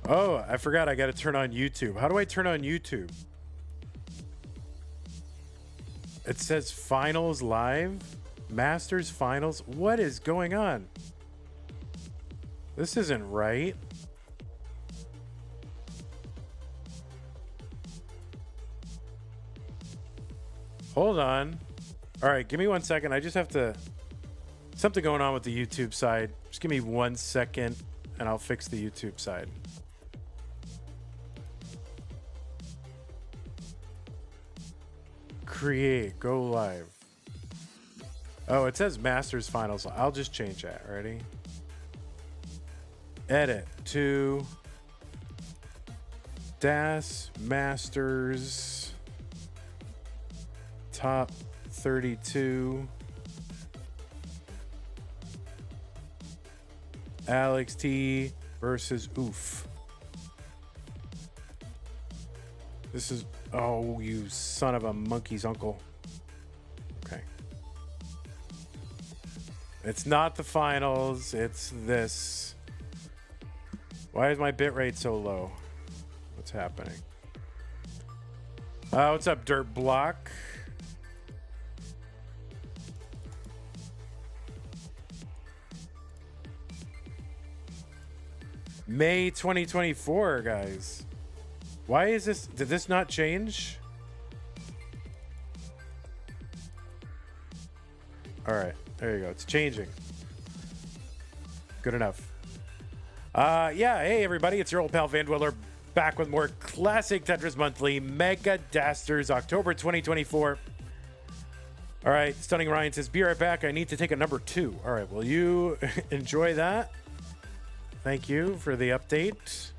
Oh, I forgot I got to turn on YouTube. How do I turn on YouTube? It says finals live, Masters finals. What is going on? This isn't right. Hold on. All right, give me 1 second. I just have to... Something going on with the YouTube side. Just give me 1 second and I'll fix the YouTube side. Create, go live. Oh, it says Masters Finals. I'll just change that. Ready? Edit to DAS Masters Top 32 ALEXT versus OEUF. This is, oh, you son of a monkey's uncle. Okay. It's not the finals, it's this. Why is my bitrate so low? What's happening? What's up, Dirt Block? May 2024, guys. Why is this? Did this not change? All right, there you go. It's changing. Good enough. Yeah, hey everybody, it's your old pal Van Dweller back with more classic Tetris Monthly Mega Dasters October 2024. All right, Stunning Ryan says, be right back. I need to take a number 2. All right, will you enjoy that? Thank you for the update.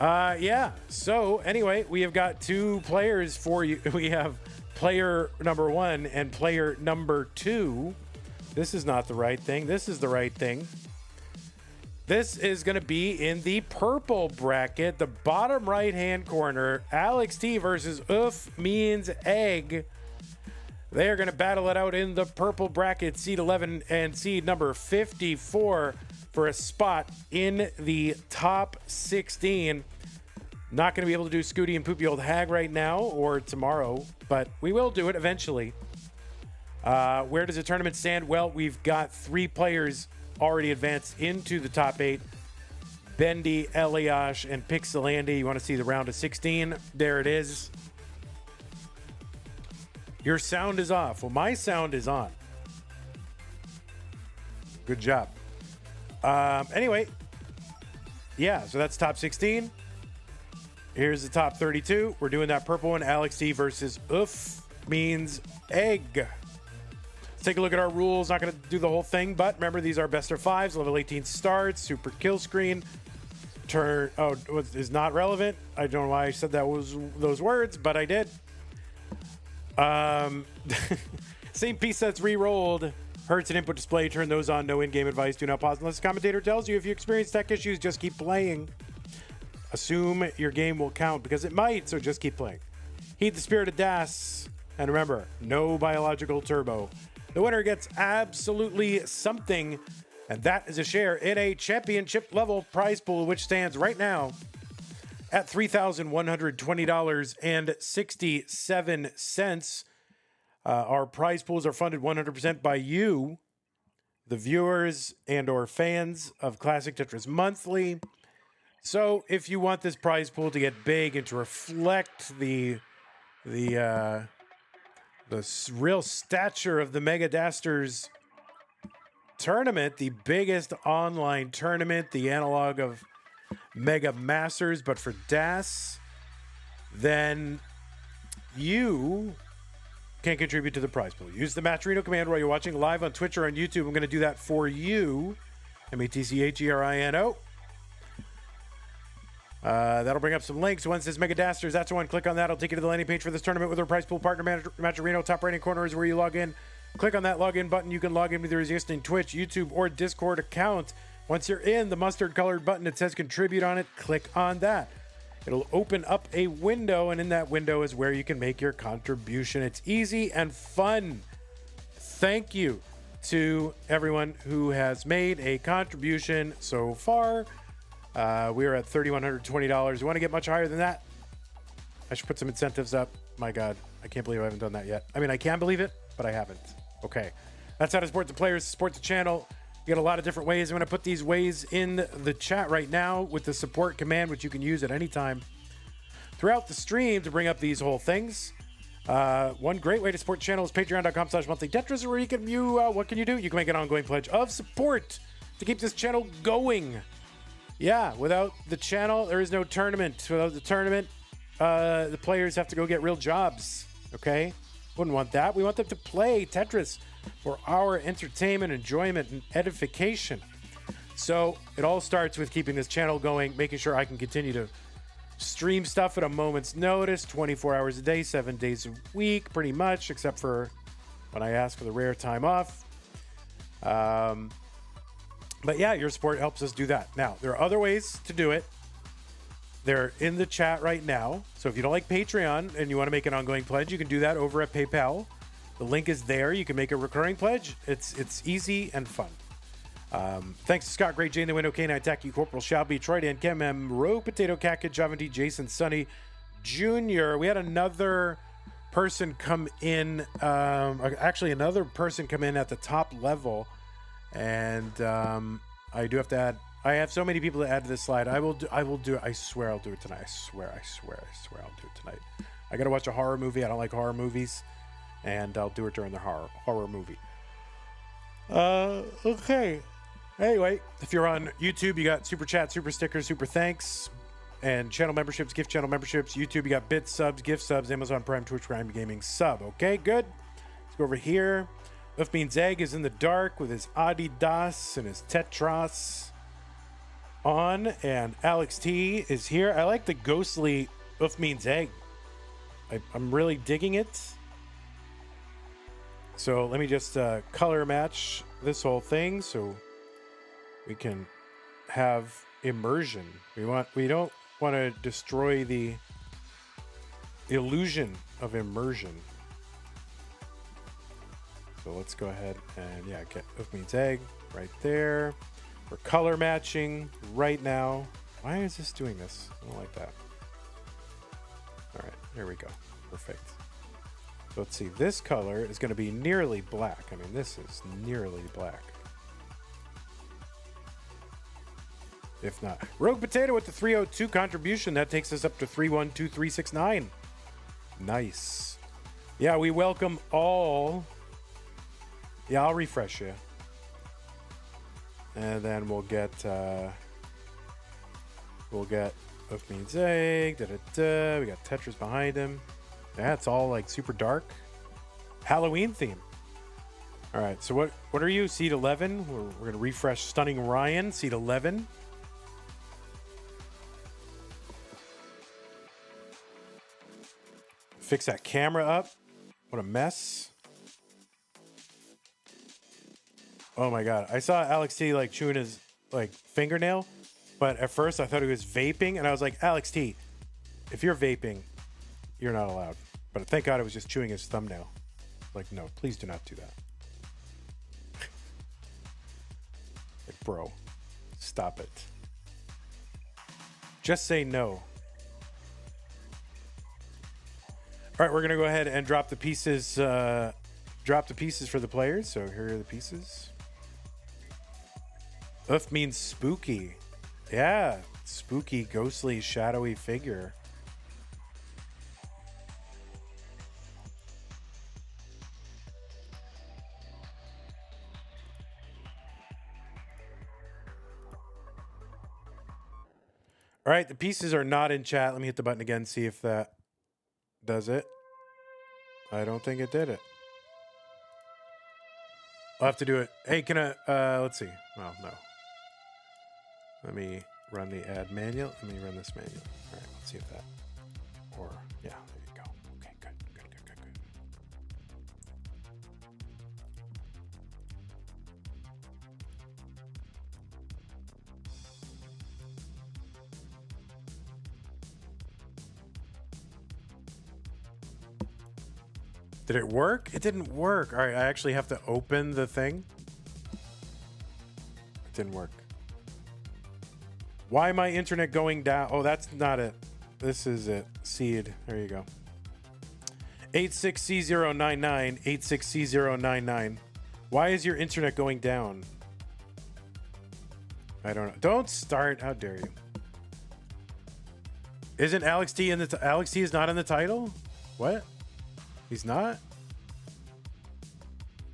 Yeah, so anyway, we have got 2 players for you. We have player number 1 and player number 2. This is not the right thing. This is the right thing. This is going to be in the purple bracket, the bottom right-hand corner. ALEXT versus OEUF means egg. They are going to battle it out in the purple bracket, seed 11 and seed number 54 for a spot in the top 16. Not going to be able to do Scooty and Poopy Old Hag right now or tomorrow, but we will do it eventually. Where does the tournament stand? Well, we've got 3 players already advanced into the top 8. Bendy, Eliash, and Pixelandy. You want to see the round of 16? There it is. Your sound is off. Well, my sound is on. Good job. Anyway, yeah, so that's top 16. Here's the top 32. We're doing that purple one. ALEXT versus OEUF means egg. Let's take a look at our rules. Not going to do the whole thing, but remember, these are best of 5s. Level 18 starts. Super kill screen. Turn. Oh, is not relevant. I don't know why I said that was those words, but I did. Same piece sets re-rolled. Hertz and input display. Turn those on. No in-game advice. Do not pause unless the commentator tells you. If you experience tech issues, just keep playing. Assume your game will count because it might, so just keep playing. Heed the spirit of DAS. And remember, no biological turbo. The winner gets absolutely something, and that is a share in a championship level prize pool, which stands right now at $3,120.67. Our prize pools are funded 100% by you, the viewers and or fans of Classic Tetris Monthly. So if you want this prize pool to get big and to reflect the real stature of the Mega Dasters tournament, the biggest online tournament, the analog of Mega Masters, but for DAS, then you can contribute to the prize pool. Use the Matcherino command while you're watching live on Twitch or on YouTube. I'm going to do that for you. MATCHERINO. That'll bring up some links. One says Mega Dasters. That's the one. Click on that. I'll take you to the landing page for this tournament with our prize pool partner, Matcherino. Top right-hand corner is where you log in. Click on that login button. You can log in with your existing Twitch, YouTube, or Discord account. Once you're in, the mustard-colored button that says Contribute on it, click on that. It'll open up a window, and in that window is where you can make your contribution. It's easy and fun. Thank you to everyone who has made a contribution so far. We are at $3,120. We want to get much higher than that. I should put some incentives up. My God, I can't believe I haven't done that yet. I mean, I can believe it, but I haven't. Okay. That's how to support the players, support the channel. You got a lot of different ways. I'm going to put these ways in the chat right now with the support command, which you can use at any time throughout the stream to bring up these whole things. One great way to support the channel is patreon.com/monthly Tetris, where you can view what can you do? You can make an ongoing pledge of support to keep this channel going. Yeah, without the channel, there is no tournament. Without the tournament, the players have to go get real jobs. Okay? Wouldn't want that. We want them to play Tetris for our entertainment, enjoyment, and edification. So it all starts with keeping this channel going, making sure I can continue to stream stuff at a moment's notice, 24 hours a day, 7 days a week, pretty much, except for when I ask for the rare time off. But yeah, your support helps us do that. Now, there are other ways to do it. They're in the chat right now. So if you don't like Patreon and you want to make an ongoing pledge, you can do that over at PayPal. The link is there. You can make a recurring pledge. It's easy and fun. Thanks to Scott, Great Jane, the Window, K9, Tacky, Corporal, Shelby, Troy, Dan, Kim, M, Rogue, Potato, Cat Kid, Javanti, Jason, Sonny, Junior. We had another person come in, actually another person come in at the top level. And I do have to add, I have so many people to add to this slide. I will do it. I swear I'll do it tonight. I swear I'll do it tonight. I got to watch a horror movie. I don't like horror movies. And I'll do it during the horror movie. Okay. Anyway, if you're on YouTube, you got super chat, super stickers, super thanks, and channel memberships, gift channel memberships. YouTube, you got bits, subs, gift subs, Amazon Prime, Twitch Prime, Gaming sub. Okay, good. Let's go over here. Uf Means Egg is in the dark with his Adidas and his Tetras on, and ALEXT is here. I like the ghostly Uf Means Egg. I'm really digging it. So let me just color match this whole thing so we can have immersion. We don't want to destroy the illusion of immersion. So let's go ahead and get Uf Means Egg right there. We're color matching right now. Why is this doing this? I don't like that. All right, here we go. Perfect. So let's see. This color is going to be nearly black. I mean, this is nearly black. If not. Rogue Potato with the 302 contribution. That takes us up to 312369. Nice. Yeah, we welcome all. Yeah, I'll refresh you. And then we'll get Uf Means Egg. We got Tetris behind him. Yeah, it's all like super dark. Halloween theme. All right, so what are you? Seed 11. We're going to refresh Stunning Ryan, seed 11. Fix that camera up. What a mess. Oh my God. I saw ALEXT like chewing his like fingernail, but at first I thought he was vaping, and I was like, ALEXT, if you're vaping, you're not allowed. But thank God it was just chewing his thumbnail. Like, no, please do not do that. Like, bro, stop it. Just say no. All right, we're gonna go ahead and drop the pieces. Drop the pieces for the players. So here are the pieces. Uf means spooky. Yeah, spooky, ghostly, shadowy figure. All right, the pieces are not in chat. Let me hit the button again, see if that does it. I don't think it did it. I'll have to do it. Hey, can I, let's see. Well, no. Let me run the ad manual. Let me run this manual. All right, let's see if that, or, yeah, there you go. Okay, good. Did it work? It didn't work. All right, I actually have to open the thing. It didn't work. Why my internet going down? Oh, that's not it. This is it. Seed. There you go. 86C099. 86C099. Why is your internet going down? I don't know. Don't start. How dare you? Isn't ALEXT in the ALEXT is not in the title? What? He's not?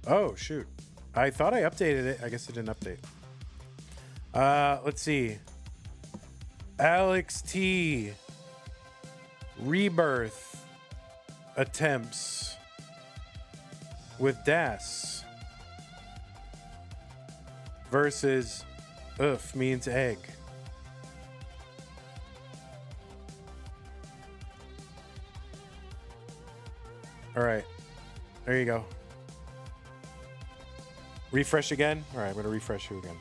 Oh, shoot. I thought I updated it. I guess it didn't update. Let's see. ALEXT rebirth attempts with DAS versus OEUF means egg. All right, there you go. Refresh again. All right, I'm gonna refresh you again.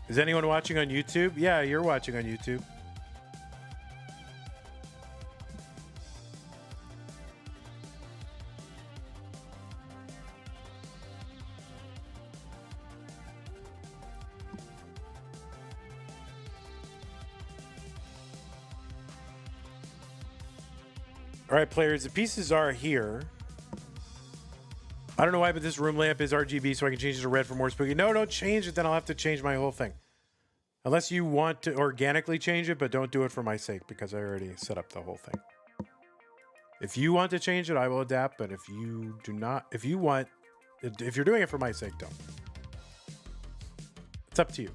Is anyone watching on YouTube? Yeah, you're watching on YouTube. All right, players, the pieces are here. I don't know why, but this room lamp is RGB, so I can change it to red for more spooky. No, don't change it, then I'll have to change my whole thing. Unless you want to organically change it, but don't do it for my sake, because I already set up the whole thing. If you want to change it, I will adapt, but if you do not, if you're doing it for my sake, don't. It's up to you.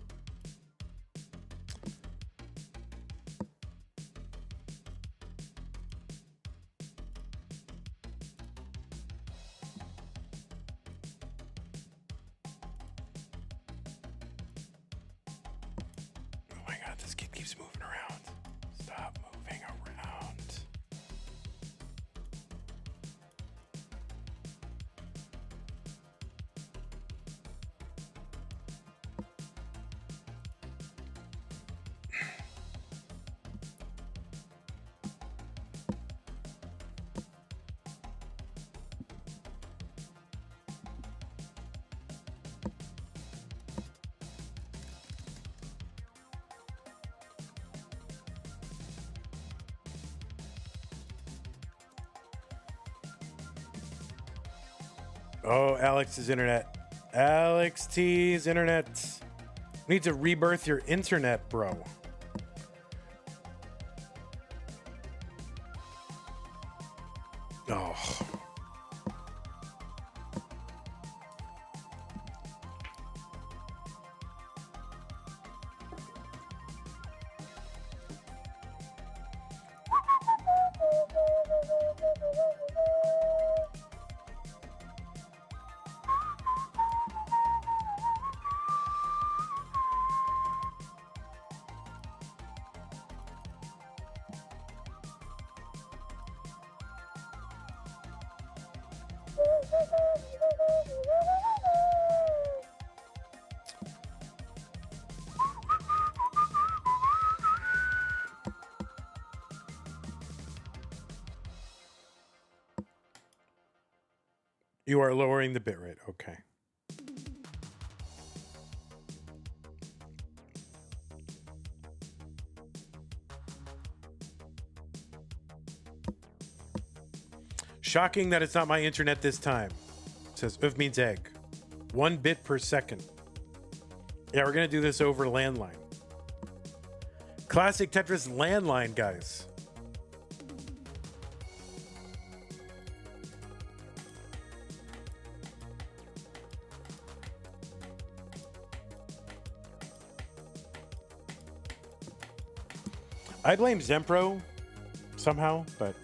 Oh, Alex's internet. ALEXT's internet. Need to rebirth your internet, bro. Oh. You are lowering the bitrate. Okay. Shocking that it's not my internet this time. It says OEUF means egg. 1 bit per second. Yeah, we're going to do this over landline. Classic Tetris landline, guys. I blame Zempro somehow, but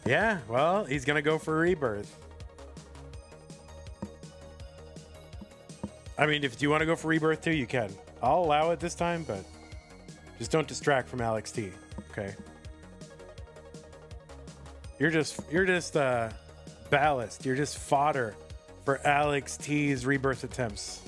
yeah, well, he's gonna go for rebirth. I mean, if you want to go for rebirth too, you can. I'll allow it this time, but just don't distract from ALEXT, okay? You're just ballast. You're just fodder for ALEXT's rebirth attempts.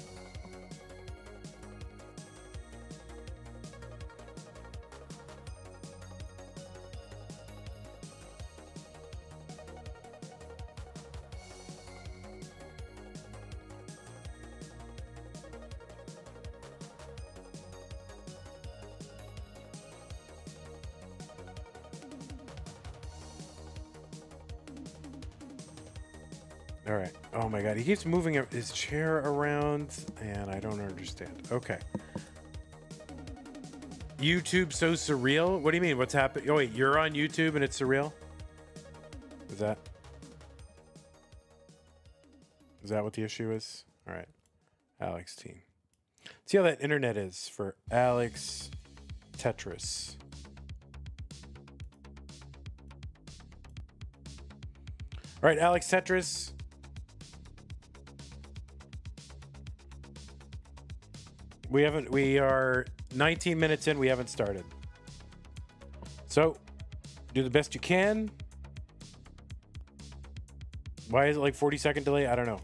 All right. Oh my God. He keeps moving his chair around and I don't understand. Okay. YouTube so surreal? What do you mean? What's happening? Oh wait, you're on YouTube and it's surreal? Is that what the issue is? All right. ALEXT. See how that internet is for Alex Tetris. All right, Alex Tetris. We are 19 minutes in. We haven't started. So, do the best you can. Why is it like 40-second delay? I don't know.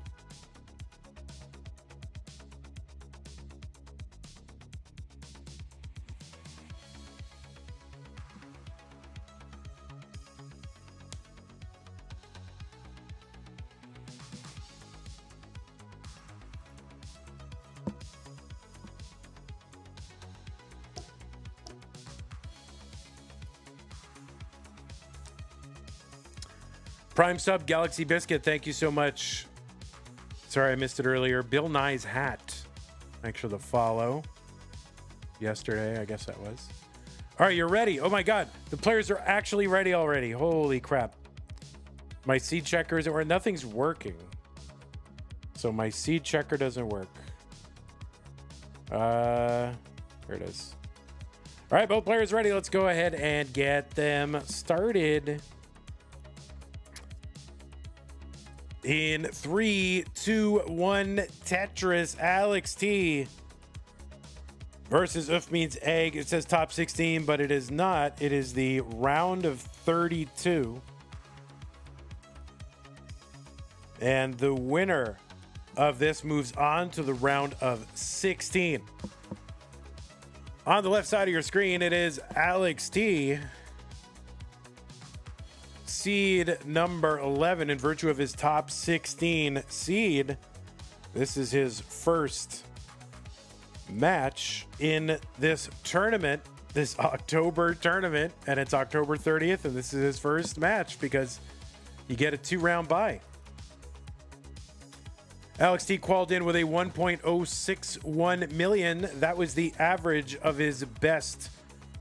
Prime sub, Galaxy Biscuit, thank you so much. Sorry I missed it earlier. Bill Nye's hat. Thanks for the follow. Yesterday, I guess that was. All right, you're ready. Oh my God, the players are actually ready already. Holy crap. My seed checker isn't working. Nothing's working. So my seed checker doesn't work. There it is. All right, both players ready. Let's go ahead and get them started. In 3, 2, 1, Tetris, ALEXT versus OEUF means egg. It says top 16, but it is not. It is the round of 32. And the winner of this moves on to the round of 16. On the left side of your screen, it is ALEXT. Seed number 11 in virtue of his top 16 seed. This is his first match in this tournament, this October tournament, and it's October 30th, and this is his first match because you get a 2-round bye. ALEXT qualified in with a 1.061 million. That was the average of his best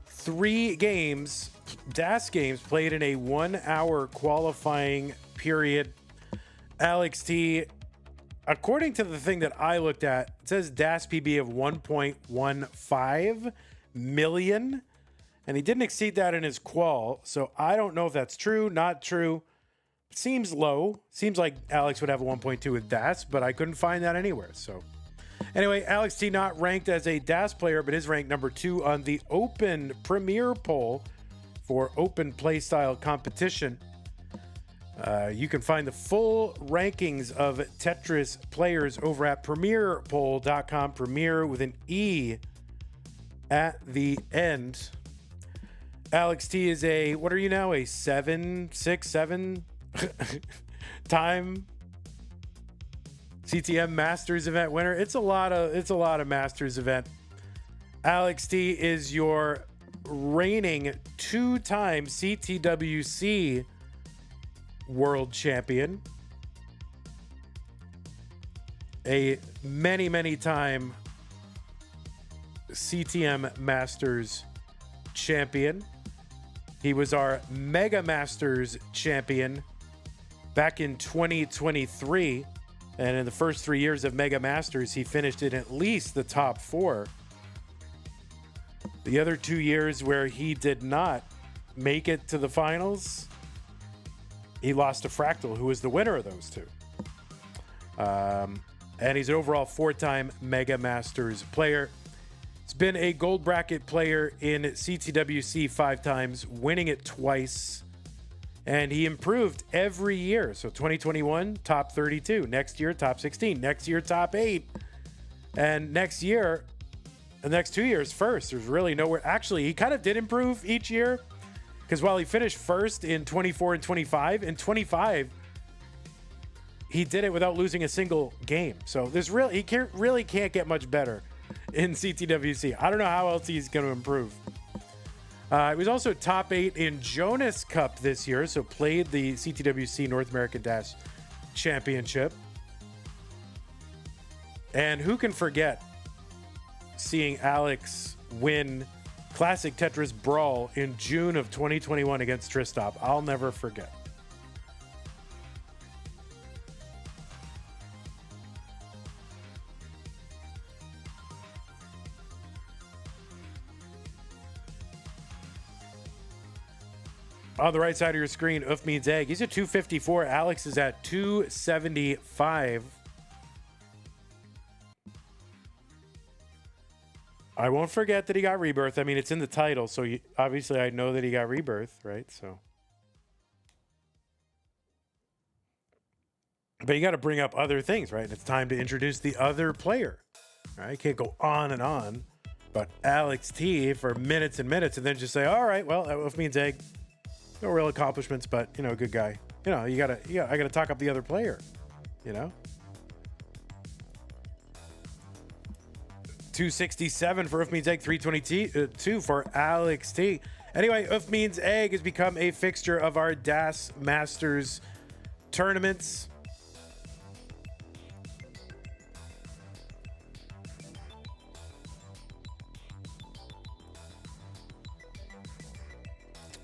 3 games, DAS games, played in a 1-hour qualifying period. ALEXT, according to the thing that I looked at, it says DAS PB of 1.15 million, and he didn't exceed that in his qual. So I don't know if that's true, not true. It seems low. Seems like Alex would have a 1.2 with DAS, but I couldn't find that anywhere. So anyway, ALEXT not ranked as a DAS player, but is ranked number 2 on the Open Premier poll for Open Playstyle competition. You can find the full rankings of Tetris players over at premierpoll.com. Premier with an E at the end. ALEXT is a, what are you now? A 7 time CTM Masters event winner. It's a lot of Masters event. ALEXT is your reigning 2-time CTWC world champion, a many time CTM Masters champion. He was our Mega Masters champion back in 2023, and in the first 3 years of Mega Masters he finished in at least the top 4. The other 2 years where he did not make it to the finals, he lost to Fractal, who was the winner of those 2. And he's an overall 4-time Mega Masters player. He's been a gold bracket player in CTWC 5 times, winning it twice. And he improved every year. So 2021, top 32. Next year, top 16. Next year, top 8. And next year, the next 2 years, first. There's really nowhere. Actually, he kind of did improve each year. Because while he finished first in 24 and 25, in 25, he did it without losing a single game. So there's really, really can't get much better in CTWC. I don't know how else he's going to improve. He was also top 8 in Jonas Cup this year, so played the CTWC North American Dash Championship. And who can forget seeing Alex win Classic Tetris Brawl in June of 2021 against Tristop? I'll never forget. On the right side of your screen, Oof means egg. He's at 254. Alex is at 275. I won't forget that he got rebirth. I mean, it's in the title, so obviously I know that he got rebirth, right? So, but you got to bring up other things, right? It's time to introduce the other player, right? You can't go on and on, but ALEXT for minutes and minutes, and then just say, all right, well, Oof means egg. No real accomplishments, but you know, good guy. You know, I gotta talk up the other player. You know, 267 for Oof means egg, 322 for ALEXT. Anyway, Oof means egg has become a fixture of our DAS Masters tournaments.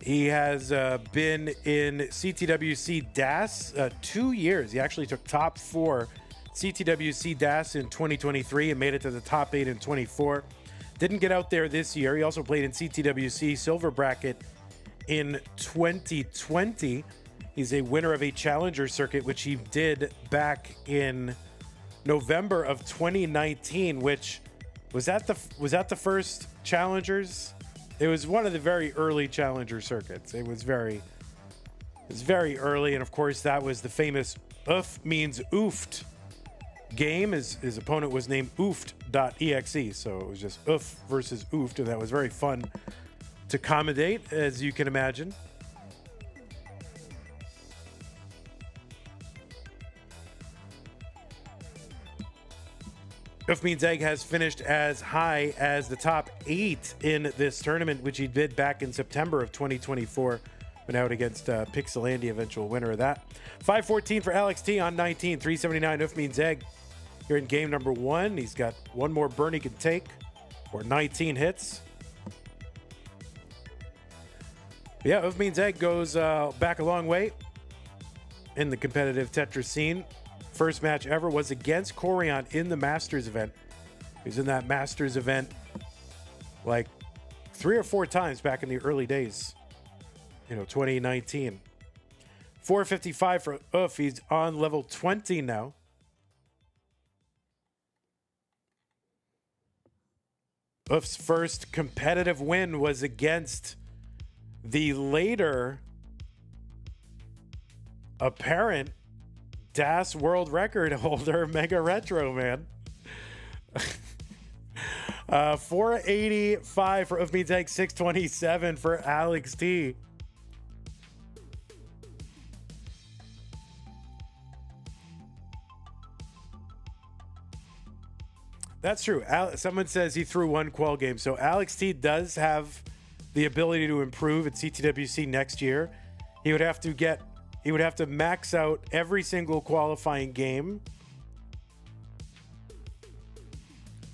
He has been in CTWC DAS 2 years. He actually took top 4 CTWC DAS in 2023 and made it to the top 8 in 24. Didn't get out there this year. He also played in CTWC Silver Bracket in 2020. He's a winner of a Challenger circuit, which he did back in November of 2019. Which was that the first Challengers? It was one of the very early Challenger circuits. It was very early, and of course that was the famous Oof means oofed game. His opponent was named oofed.exe, so it was just Oof versus oofed, and that was very fun to commentate, as you can imagine. Oof means egg has finished as high as the top 8 in this tournament, which he did back in September of 2024. Went out against Pixelandia, eventual winner of that. 514 for ALEXT on 19. 379 Oof means egg. Here in game number 1, he's got one more burn he can take, or 19 hits. Yeah, Oof means egg goes back a long way in the competitive Tetris scene. First match ever was against Corian in the Masters event. He was in that Masters event like 3 or 4 times back in the early days, 2019. 455 for Oof. He's on level 20 now. Oof's first competitive win was against the later apparent DAS world record holder Mega Retro, man. 485 for Oof means egg, 627 for ALEXT. That's true. Someone says he threw one qual game. So ALEXT does have the ability to improve at CTWC next year. He would have to max out every single qualifying game.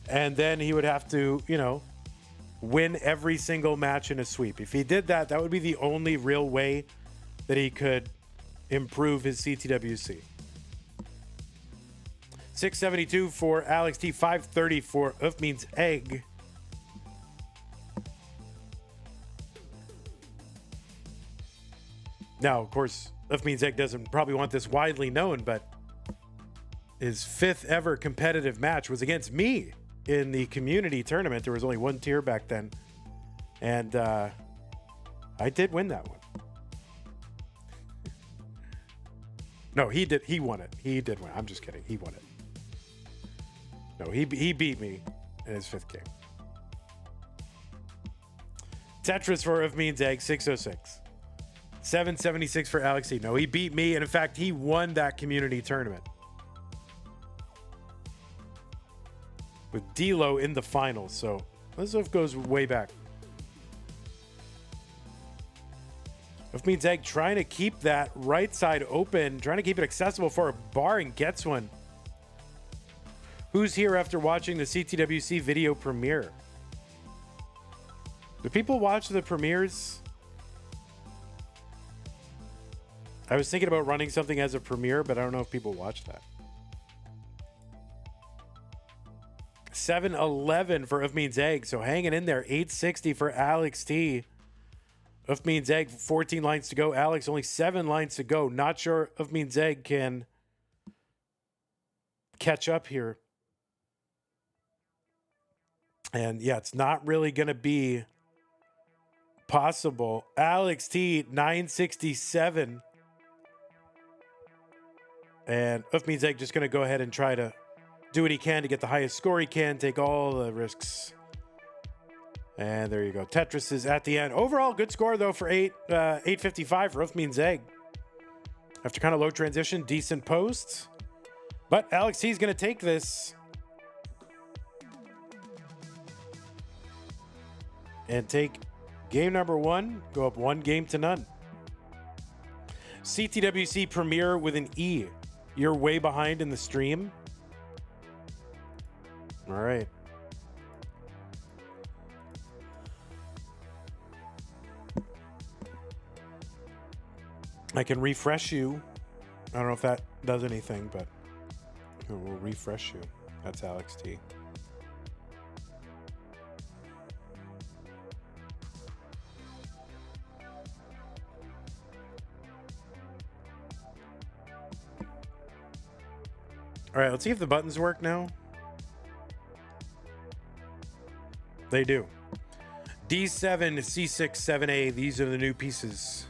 And then he would have to, win every single match in a sweep. If he did that, that would be the only real way that he could improve his CTWC. 672 for ALEXT, 530 for Oof means egg. Now, of course, Oof means egg doesn't probably want this widely known, but his 5th ever competitive match was against me in the community tournament. There was only one tier back then, and I did win that one. No, he did. He won it. He did win. I'm just kidding. He won it. No, he beat me in his 5th game. Tetris for If Means Egg, 606. 776 for ALEXT. No, he beat me. And in fact, he won that community tournament. With D-Lo in the finals. So this stuff goes way back. If Means Egg trying to keep that right side open, trying to keep it accessible for a bar, and gets one. Who's here after watching the CTWC video premiere? Do people watch the premieres? I was thinking about running something as a premiere, but I don't know if people watch that. 711 for If Means Egg. So hanging in there. 860 for ALEXT. If Means Egg, 14 lines to go. Alex, only 7 lines to go. Not sure If Means Egg can catch up here. And yeah, it's not really going to be possible. ALEXT, 967. And If Means Egg just going to go ahead and try to do what he can to get the highest score he can. Take all the risks. And there you go. Tetris is at the end. Overall, good score, though, for 855 for If Means Egg. After kind of low transition, decent posts. But ALEXT is going to take this and take game number 1, go up 1-0. CTWC Premiere with an E. You're way behind in the stream. All right. I can refresh you. I don't know if that does anything, but we'll refresh you. That's ALEXT. All right, let's see if the buttons work now. They do. D7, C6, 7A. These are the new pieces.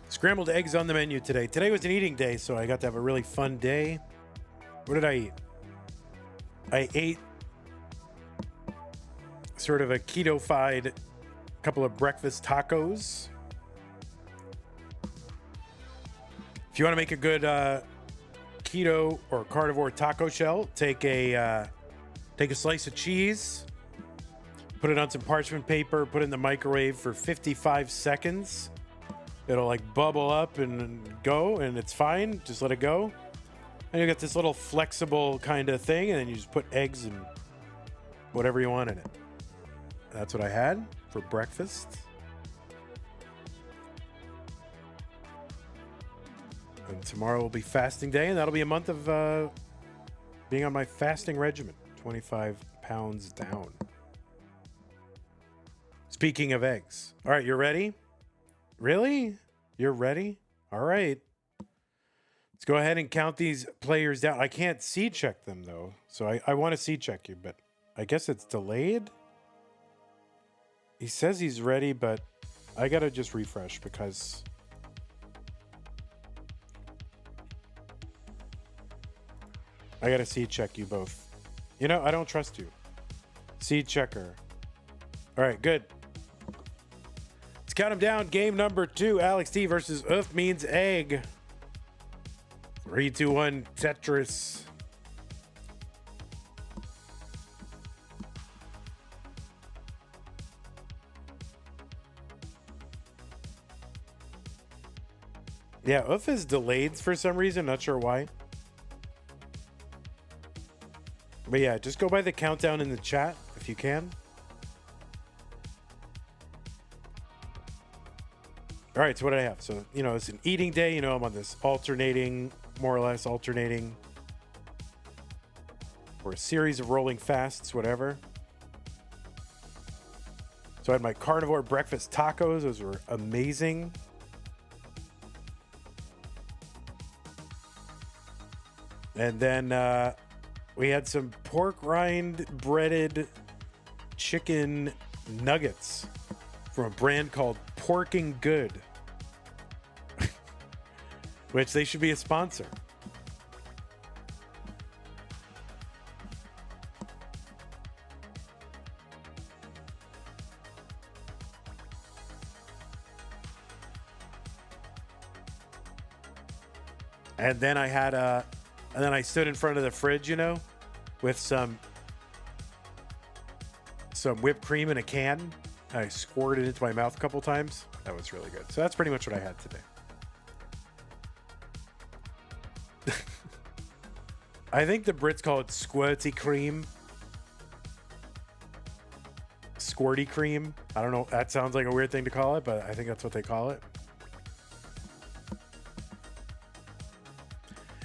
Scrambled eggs on the menu today. Today was an eating day, so I got to have a really fun day. What did I eat? I ate sort of a keto-fied couple of breakfast tacos. If you want to make a good keto or carnivore taco shell, take a slice of cheese, put it on some parchment paper, put it in the microwave for 55 seconds. It'll like bubble up and go, and it's fine. Just let it go. And you got this little flexible kind of thing, and then you just put eggs and whatever you want in it. That's what I had for breakfast. And tomorrow will be fasting day, and that'll be a month of being on my fasting regimen. 25 pounds down. Speaking of eggs. All right, you ready? Really? You're ready? All right. Let's go ahead and count these players down. I can't seed check them, though. So I want to seed check you, but I guess it's delayed. He says he's ready, but I got to just refresh because I got to seed check you both. You know, I don't trust you. Seed checker. All right, good. Let's count them down. Game number 2, ALEXT versus If Means Egg. 3, 2, 1, Tetris. Yeah, UF is delayed for some reason. Not sure why. But yeah, just go by the countdown in the chat if you can. All All right, so what do I have? So, you know, it's an eating day. You know, I'm on this alternating, more or less alternating, or a series of rolling fasts, whatever. So I had my carnivore breakfast tacos. Those were amazing. And then we had some pork rind breaded chicken nuggets from a brand called Porking Good, which they should be a sponsor. And then I had and then I stood in front of the fridge, you know, with some whipped cream in a can. I squirted it into my mouth a couple times. That was really good. So that's pretty much what I had today. I think the Brits call it squirty cream. Squirty cream. I don't know. That sounds like a weird thing to call it, but I think that's what they call it.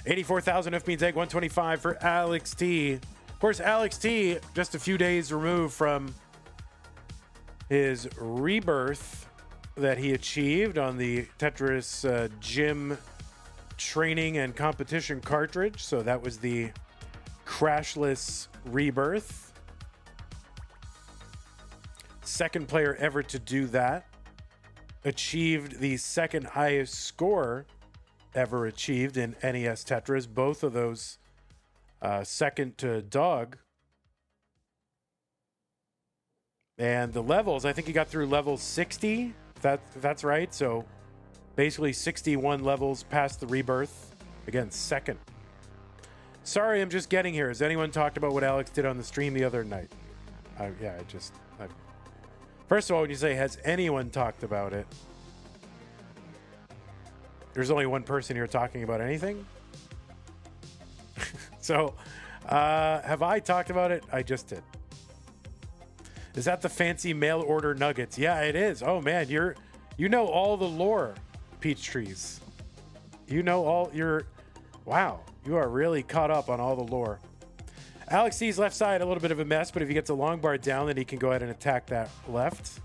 84,000 if means egg, 125 for ALEXT. Of course, ALEXT, just a few days removed from his rebirth that he achieved on the Tetris gym training and competition cartridge. So that was the crashless rebirth. Second player ever to do that. Achieved the second highest score ever achieved in NES Tetris. Both of those second to Dog. And the levels, I think he got through level 60, if that's right. So basically 61 levels past the rebirth. Again, second. Sorry, I'm just getting here. Has anyone talked about what Alex did on the stream the other night? First of all, when you say, has anyone talked about it? There's only one person here talking about anything. So, have I talked about it? I just did. Is that the fancy mail order nuggets? Yeah, it is. Oh man, you know all the lore, Peach Trees. You know all wow, you are really caught up on all the lore. ALEXT's left side, a little bit of a mess, but if he gets a long bar down, then he can go ahead and attack that left.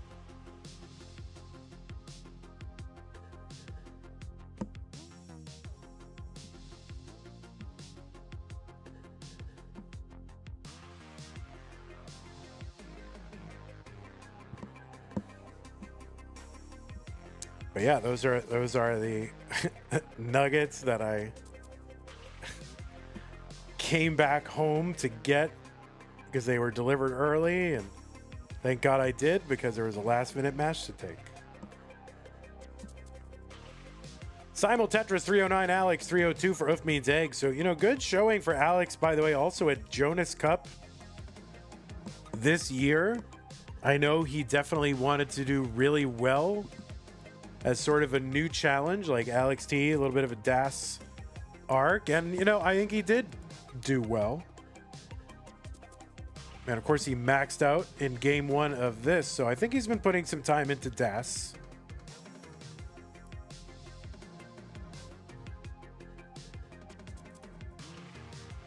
But yeah, those are the nuggets that I came back home to get because they were delivered early, and thank God I did because there was a last minute match to take. Simul Tetris 309, Alex 302 for Oof Means Egg. So, you know, good showing for Alex, by the way, also at Jonas Cup this year. I know he definitely wanted to do really well as sort of a new challenge, like ALEXT, a little bit of a DAS arc. And, you know, I think he did do well. And, of course, he maxed out in game one of this. So I think he's been putting some time into DAS.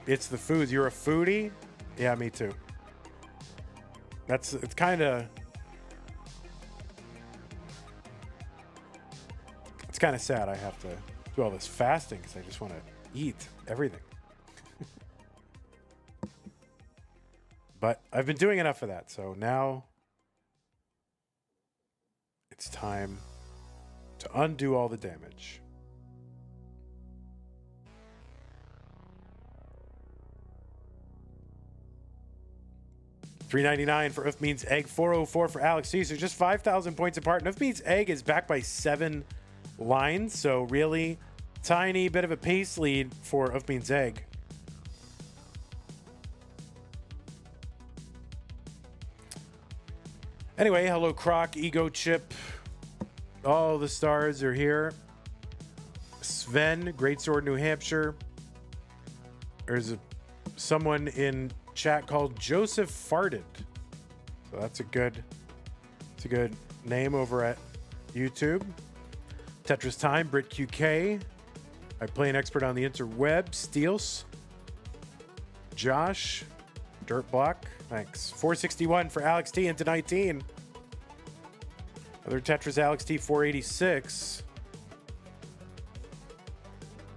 It's the foods. You're a foodie? Yeah, me too. It's kind of... It's kind of sad I have to do all this fasting because I just want to eat everything. But I've been doing enough of that, so now it's time to undo all the damage. $3.99 for Oof Means Egg, 404 for ALEXT. So just 5,000 points apart. And Oof Means Egg is backed by 7 lines, so really tiny bit of a pace lead for Oof Means Egg. Anyway, hello Croc, Ego Chip, all the stars are here. Sven, Great Sword, New Hampshire. There's someone in chat called Joseph Farted, so that's a good name over at YouTube. Tetris Time, Brit QK. I play an expert on the interweb. Steels. Josh. Dirt Block. Thanks. 461 for ALEXT into 19. Other Tetris ALEXT 486.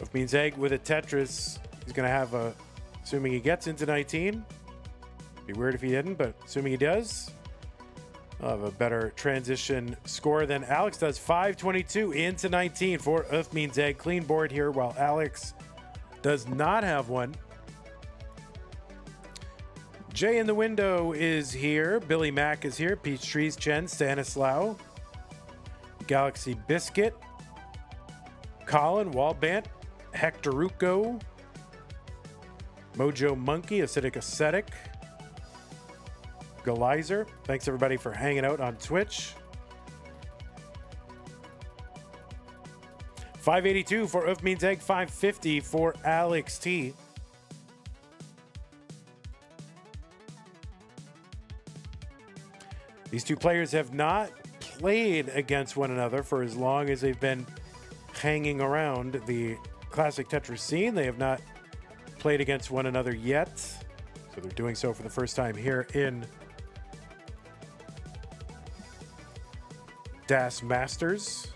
If means egg with a Tetris, he's going to have a, assuming he gets into 19. Be weird if he didn't, but assuming he does, I'll have a better transition score than Alex does. 522 into 19 for If means egg. Clean board here, while Alex does not have one. Jay in the window is here. Billy Mack is here. Peach Trees, Chen, Stanislaw. Galaxy Biscuit. Colin, Waldbant. Hectoruco. Mojo Monkey, Acidic Ascetic. Galizer. Thanks everybody for hanging out on Twitch. 582 for If means egg. 550 for ALEXT. These two players have not played against one another for as long as they've been hanging around the classic Tetris scene. They have not played against one another yet. So they're doing so for the first time here in Das Masters.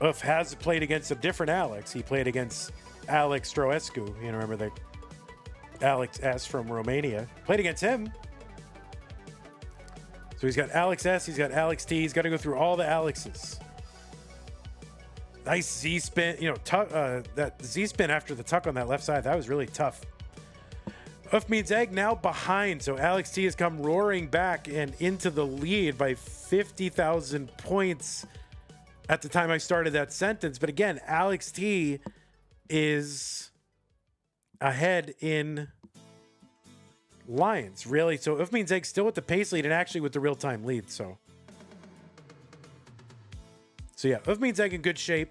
Uf has played against a different Alex. He played against Alex Stroescu. You know, remember the Alex S from Romania. Played against him. So he's got Alex S, he's got Alex T. He's got to go through all the Alexes. Nice Z-spin. You know, that Z-spin after the tuck on that left side, that was really tough. Uf means egg now behind. So Alex T has come roaring back and into the lead by 50,000 points at the time I started that sentence. But again, Alex T is ahead in lines, really. So If means egg still with the pace lead and actually with the real-time lead. So yeah, If means egg in good shape.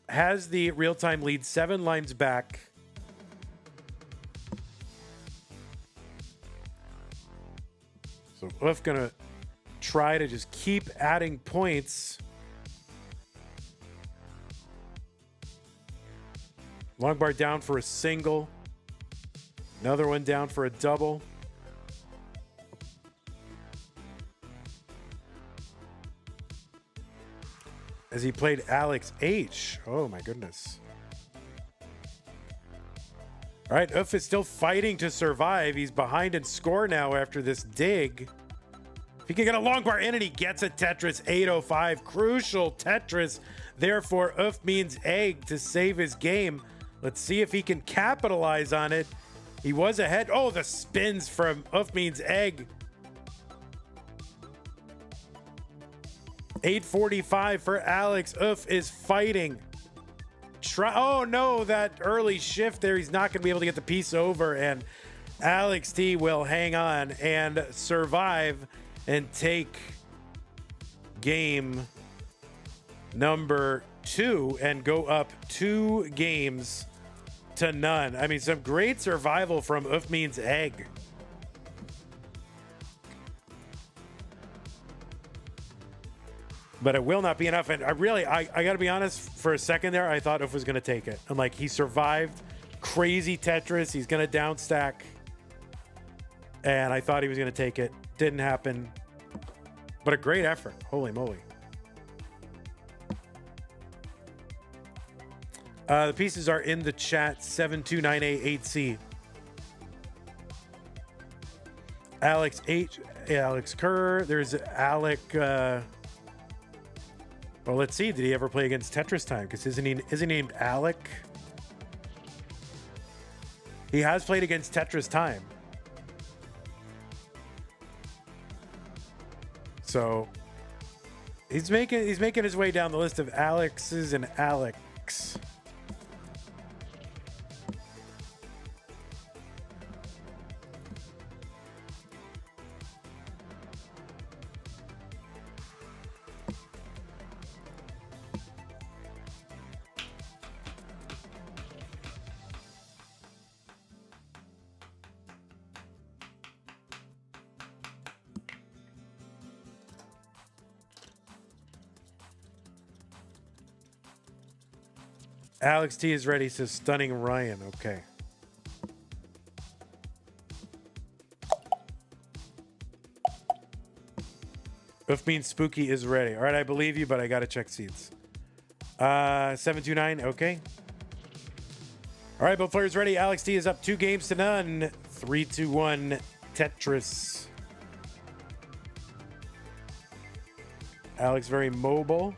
Has the real-time lead 7 lines back. So Uf gonna try to just keep adding points. Long bar down for a single. Another one down for a double. As he played Alex H. Oh my goodness. All right, Uf is still fighting to survive. He's behind in score now after this dig. If he can get a long bar in and he gets a Tetris 805. Crucial Tetris. Therefore, Uf means egg to save his game. Let's see if he can capitalize on it. He was ahead. Oh, the spins from Uf means egg. 845 for Alex. Uf is fighting. Oh no, that early shift there. He's not going to be able to get the piece over, and Alex T will hang on and survive and take game number 2 and go up 2 games to none. I mean, some great survival from Uf means egg. But it will not be enough. And I got to be honest, for a second there, I thought Uf was going to take it. I'm like, he survived crazy Tetris. He's going to down stack. And I thought he was going to take it. Didn't happen. But a great effort. Holy moly. The pieces are in the chat. 729A8C. Alex H. Alex Kerr. There's Alec. Well, let's see. Did he ever play against Tetris Time? Because isn't he named Alec? He has played against Tetris Time. So he's making his way down the list of Alexes and Alex. Alex T is ready, says Stunning Ryan. Okay. Oof means Spooky is ready. All right, I believe you, but I got to check seats. 729, okay. All right, both players ready. Alex T is up 2-0. 3-2-1 Tetris. Alex very mobile.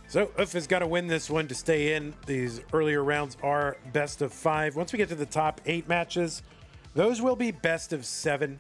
So UF has got to win this one to stay in. These earlier rounds are best of 5. Once we get to the top 8 matches, those will be best of 7.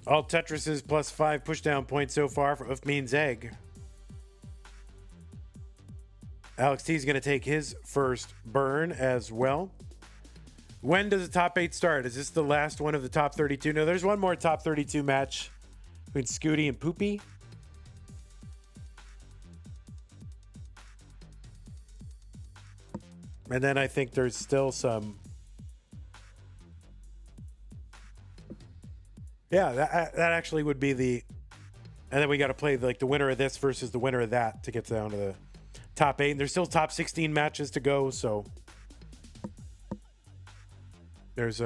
All Tetrises +5 pushdown points so far for UF means egg. Alex T is going to take his first burn as well. When does the top 8 start? Is this the last one of the top 32? No, there's one more top 32 match between Scooty and Poopy. And then I think there's still some... Yeah, that actually would be the... And then we got to play like the winner of this versus the winner of that to get down to the top 8. And there's still top 16 matches to go, so... There's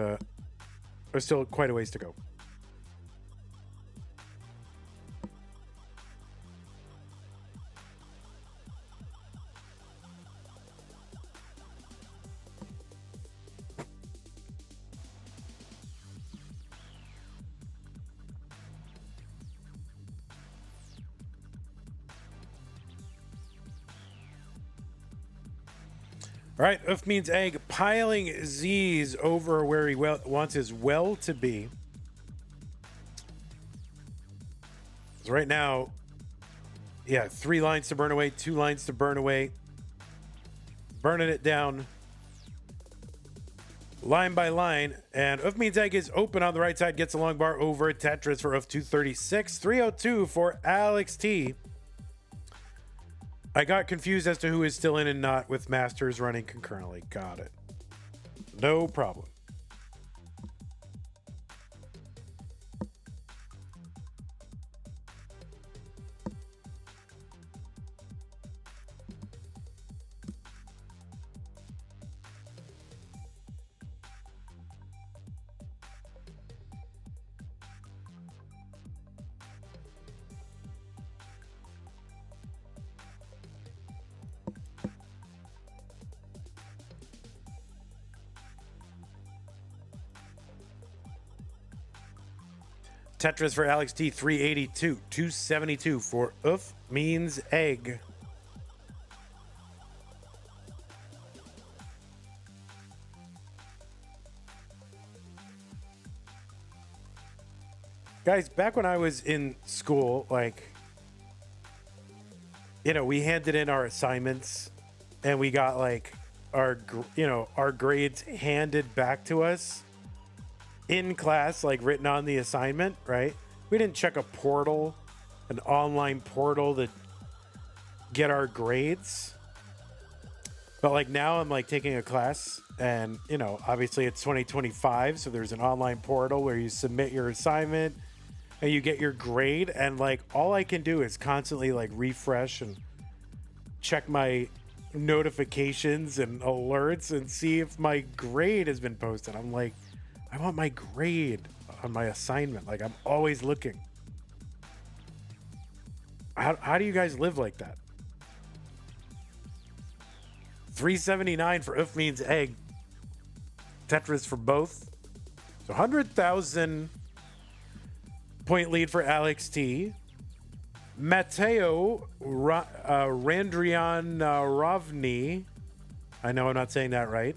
still quite a ways to go. All right, UF means egg, piling Z's over where he wants his well to be. So right now, yeah, 3 lines to burn away, 2 lines to burn away. Burning it down line by line. And UF means egg is open on the right side, gets a long bar over Tetris for UF 236. 302 for Alex T. I got confused as to who is still in and not with Masters running concurrently. Got it. No problem. Tetris for Alex T, 382. 272 for UF means egg. Guys, back when I was in school, like, you know, we handed in our assignments and we got like our grades handed back to us in class, like written on the assignment, right? We didn't check a portal, an online portal to get our grades. But like now I'm like taking a class and, you know, obviously it's 2025. So there's an online portal where you submit your assignment and you get your grade. And like all I can do is constantly like refresh and check my notifications and alerts and see if my grade has been posted. I'm like, I want my grade on my assignment. Like, I'm always looking. How do you guys live like that? 379 for Oof Means Egg. Tetris for both. So 100,000 point lead for ALEXT. Matteo Randrianovny. I know I'm not saying that right.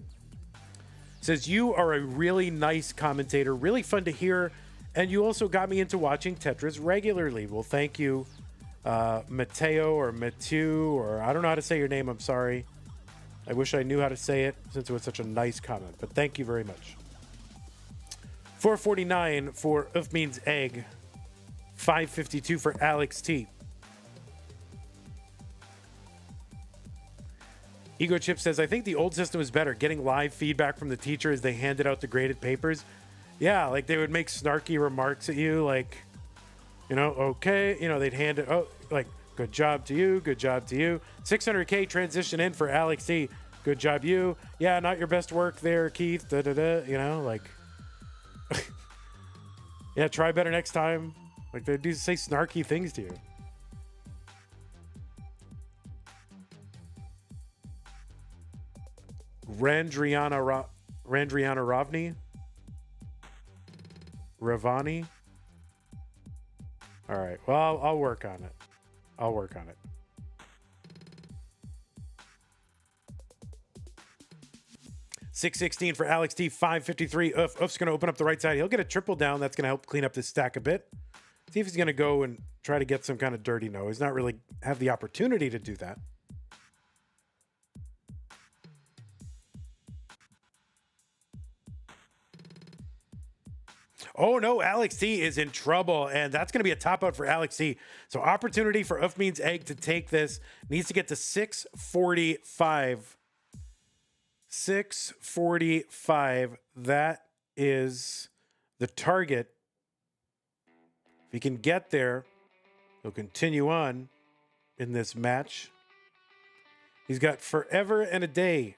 Says, you are a really nice commentator, really fun to hear, and you also got me into watching Tetris regularly. Well, thank you, Matteo or Mathieu, or I don't know how to say your name. I'm sorry. I wish I knew how to say it since it was such a nice comment, but thank you very much. 449 for Oof Means Egg. 552 for ALEXT. Ego Chip says, I think the old system was better, getting live feedback from the teacher as they handed out the graded papers. Yeah, like they would make snarky remarks at you, like, you know, okay, you know, they'd hand it, oh, like, good job to you, good job to you. 600K transition in for ALEXT, good job you. Yeah, not your best work there, Keith, da-da-da, you know, like, yeah, try better next time. Like, they do say snarky things to you. Randriana Ravani. All right. Well, I'll work on it. I'll work on it. $616 for ALEXT. 553. Oof's going to open up the right side. He'll get a triple down. That's going to help clean up this stack a bit. See if he's going to go and try to get some kind of dirty no. He's not really have the opportunity to do that. Oh no, ALEXT is in trouble, and that's going to be a top out for ALEXT. So opportunity for Oof Means Egg to take this. Needs to get to 645. 645. That is the target. If he can get there, he'll continue on in this match. He's got forever and a day.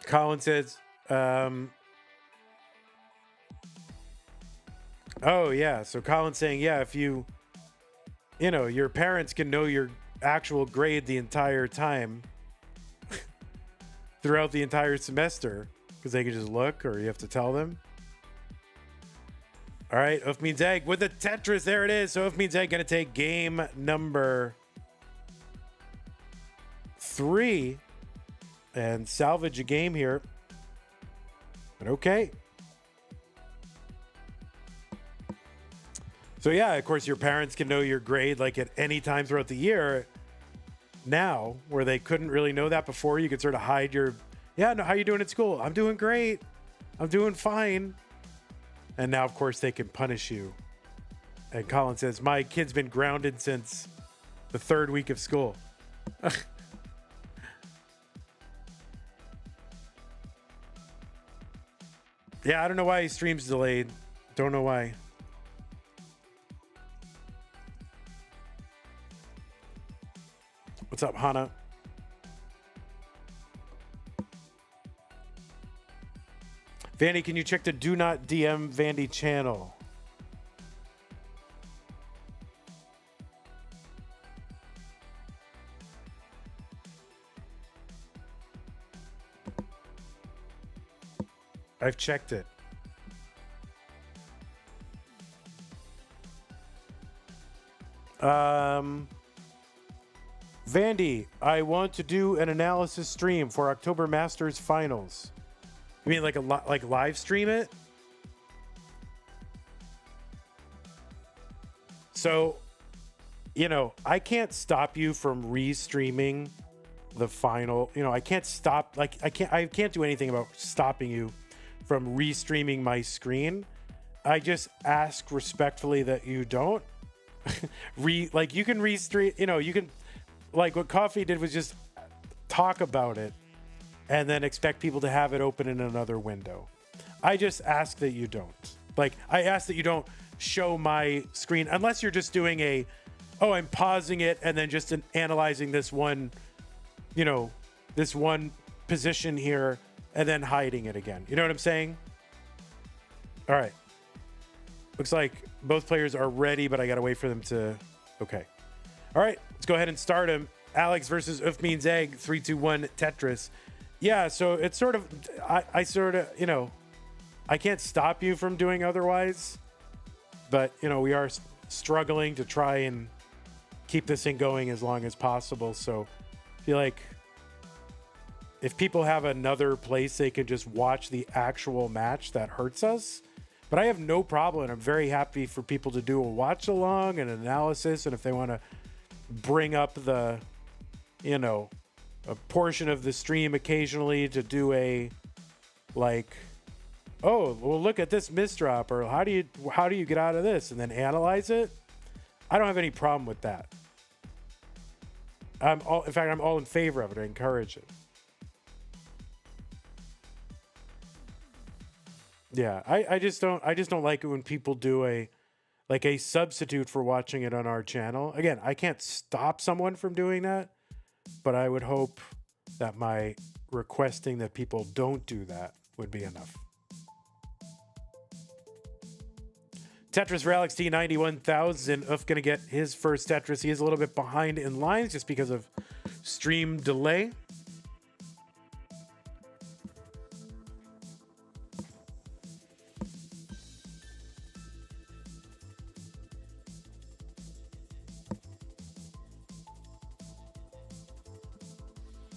Colin says, oh, yeah. So Colin's saying, yeah, if you know, your parents can know your actual grade the entire time throughout the entire semester because they can just look or you have to tell them. All right. Oof Means Egg with the Tetris. There it is. So Oof Means Egg going to take game number 3. And salvage a game here. But okay. So yeah, of course, your parents can know your grade like at any time throughout the year. Now, where they couldn't really know that before, you could sort of hide your, yeah, no, how you doing at school? I'm doing great. I'm doing fine. And now, of course, they can punish you. And Colin says, my kid's been grounded since the 3rd week of school. Yeah, I don't know why his stream's delayed. Don't know why. What's up, Hana? Vandy, can you check the Do Not DM Vandy channel? I've checked it. Vandy, I want to do an analysis stream for October Masters Finals. You mean like like live stream it? So, you know, I can't stop you from re-streaming the final. You know, I can't stop. Like I can't do anything about stopping you from re-streaming my screen. I just ask respectfully that you don't like you can re-stream, you know, you can, like what Coffee did was just talk about it and then expect people to have it open in another window. I just ask that you don't. Like I ask that you don't show my screen unless you're just doing a, oh, I'm pausing it and then just analyzing this one, you know, this one position here and then hiding it again. You know what I'm saying? All right. Looks like both players are ready, but I got to wait for them to... Okay. All right. Let's go ahead and start them. Alex versus Oof Means Egg, 3, 2, 1, Tetris. Yeah, so it's sort of... I sort of, you know... I can't stop you from doing otherwise. But, you know, we are struggling to try and keep this thing going as long as possible. So I feel like if people have another place they can just watch the actual match, that hurts us. But I have no problem. I'm very happy for people to do a watch along and analysis. And if they want to bring up the, you know, a portion of the stream occasionally to do a, like, oh, well, look at this misdrop, or how do you get out of this, and then analyze it. I don't have any problem with that. In fact, I'm all in favor of it. I encourage it. Yeah, I just don't like it when people do a substitute for watching it on our channel. Again, I can't stop someone from doing that, but I would hope that my requesting that people don't do that would be enough. Tetris for ALEXT 91,000. Oof gonna get his first Tetris. He is a little bit behind in lines just because of stream delay.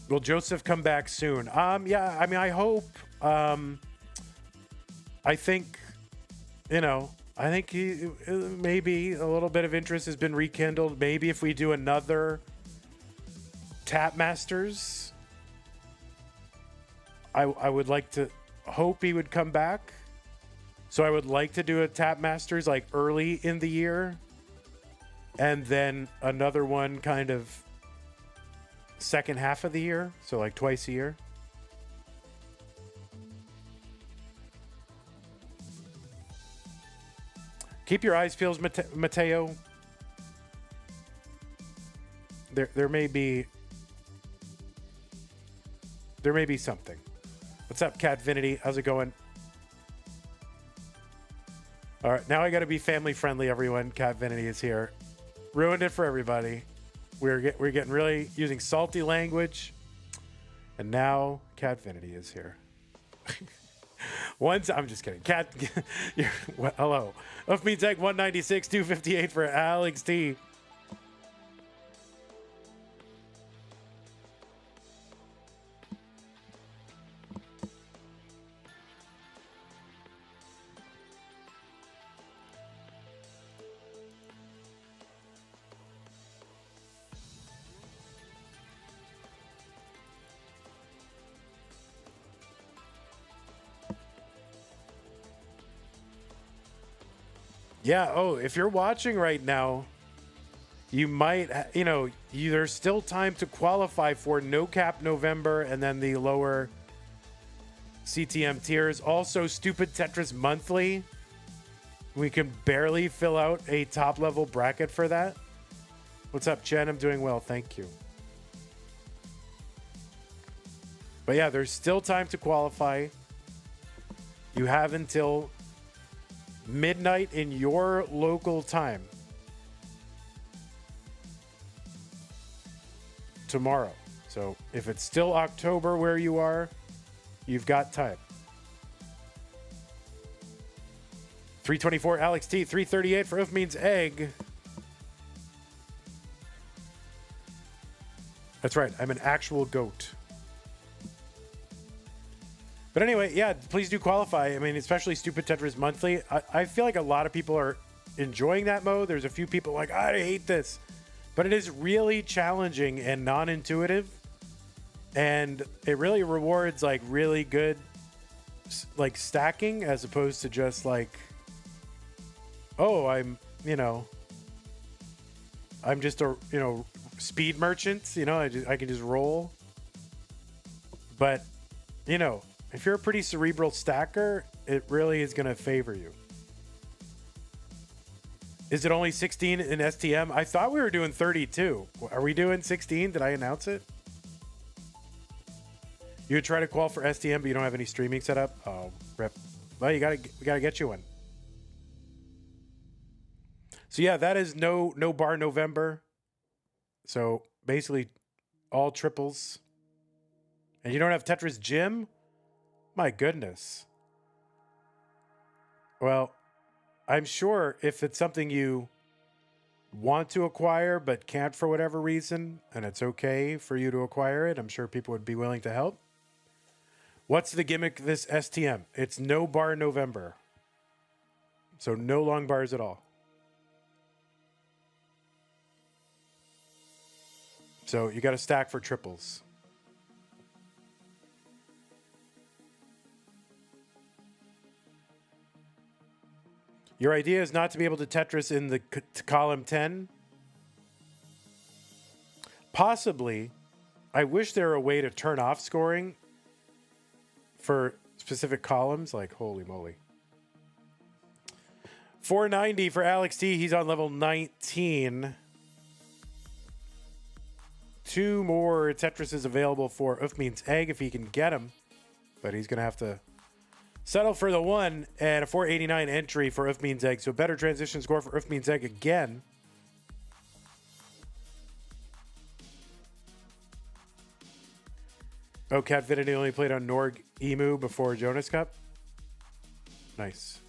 Will Joseph come back soon? Yeah, I mean, I hope. I think, you know, I think maybe a little bit of interest has been rekindled. Maybe if we do another Tap Masters, I would like to hope he would come back. So I would like to do a Tap Masters like early in the year, and then another one kind of second half of the year, so like twice a year. Keep your eyes peeled, Mateo. There may be something. What's up, Catvinity? How's it going? All right, now I got to be family friendly. Everyone, Catvinity is here. Ruined it for everybody. We're getting really using salty language, and now Catvinity is here. I'm just kidding. Cat, hello. Oof Means Egg 196, 258 for ALEXT. Yeah. Oh, if you're watching right now, you might, you know, there's still time to qualify for No Cap November and then the lower CTM tiers. Also, Stupid Tetris Monthly. We can barely fill out a top level bracket for that. What's up, Jen? I'm doing well. Thank you. But yeah, there's still time to qualify. You have until midnight in your local time tomorrow. So if it's still October where you are, you've got time. 324 ALEXT, 338 for Oof Means Egg. That's right, I'm an actual goat. But anyway, yeah, please do qualify. I mean, especially Stupid Tetris Monthly. I feel like a lot of people are enjoying that mode. There's a few people like, I hate this. But it is really challenging and non-intuitive. And it really rewards like really good like stacking as opposed to just like, oh, I'm just a, speed merchant. I can just roll. But, if you're a pretty cerebral stacker, it really is going to favor you. Is it only 16 in STM? I thought we were doing 32. Are we doing 16? Did I announce it? You would try to qual for STM, but you don't have any streaming set up? Oh, rip. Well, we gotta get you one. So yeah, that is no bar November. So basically all triples. And you don't have Tetris Gym? My goodness. Well, I'm sure if it's something you want to acquire but can't for whatever reason, and it's okay for you to acquire it, I'm sure people would be willing to help. What's the gimmick of this STM? It's no bar November. So no long bars at all. So you got to stack for triples. Your idea is not to be able to Tetris in the column 10? Possibly. I wish there were a way to turn off scoring for specific columns. Like, holy moly. 490 for ALEXT. He's on level 19. 2 more Tetrises available for OEUF means egg if he can get them. But he's going to have to settle for the 1 and a 489 entry for OEUF means egg. So better transition score for OEUF means egg again. Oh, Catfinity only played on Norg Emu before Jonas Cup. Nice.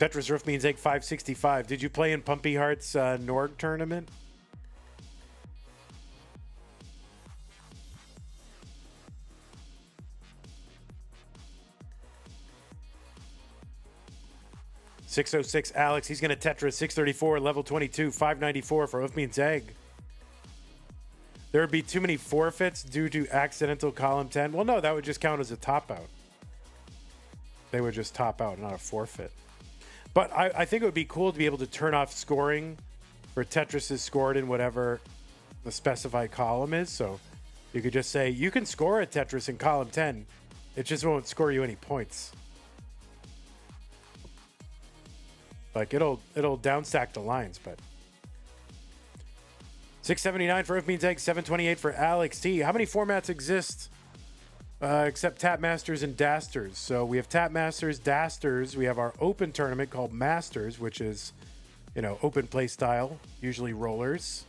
Tetris Roof means egg 565. Did you play in Pumpy Heart's Norg tournament? $606 Alex. He's going to Tetris 634, level 22, 594 for OEUF means egg. There would be too many forfeits due to accidental column 10. Well, no, that would just count as a top out. They would just top out, not a forfeit. But I think it would be cool to be able to turn off scoring for Tetrises scored in whatever the specified column is. So you could just say, you can score a Tetris in column 10. It just won't score you any points. Like, it'll downstack the lines, but... 679 for OEUF means egg, 728 for ALEXT. How many formats exist except Tap Masters and Dasters? So we have Tap Masters, Dasters. We have our open tournament called Masters, which is, open play style, usually rollers.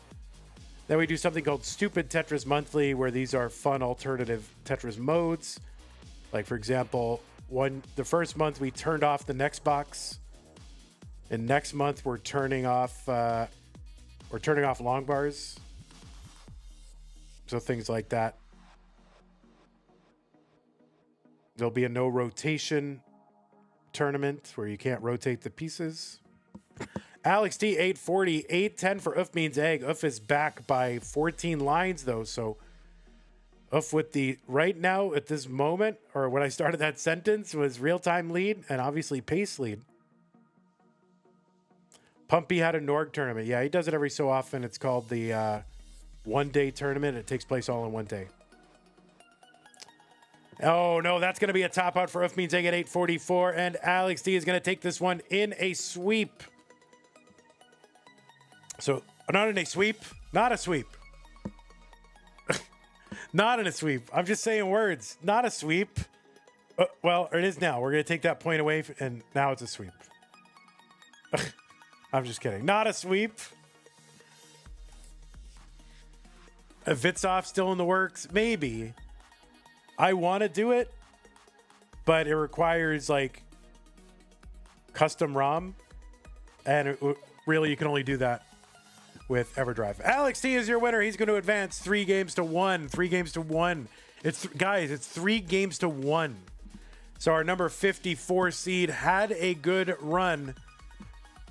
Then we do something called Stupid Tetris Monthly, where these are fun alternative Tetris modes. Like, for example, the first month we turned off the next box. And next month we're turning off long bars. So things like that. There'll be a no rotation tournament where you can't rotate the pieces. ALEXT 840, 810 for OEUF means egg. OEUF is back by 14 lines though. So OEUF with the right now at this moment, or when I started that sentence, was real-time lead and obviously pace lead. Pumpy had a Norg tournament. Yeah, he does it every so often. It's called the one-day tournament. It takes place all in one day. Oh, no, that's going to be a top out for OEUF means egg at 844. And ALEXT is going to take this one in a sweep. So, not in a sweep. Not a sweep. Not in a sweep. I'm just saying words. Not a sweep. Well, it is now. We're going to take that point away, and now it's a sweep. I'm just kidding. Not a sweep. A Vitsov still in the works? Maybe. I want to do it, but it requires like custom ROM, and really you can only do that with EverDrive. ALEXT is your winner. He's going to advance 3 games to 1. 3 games to 1. Guys, it's 3 games to 1. So our number 54 seed had a good run.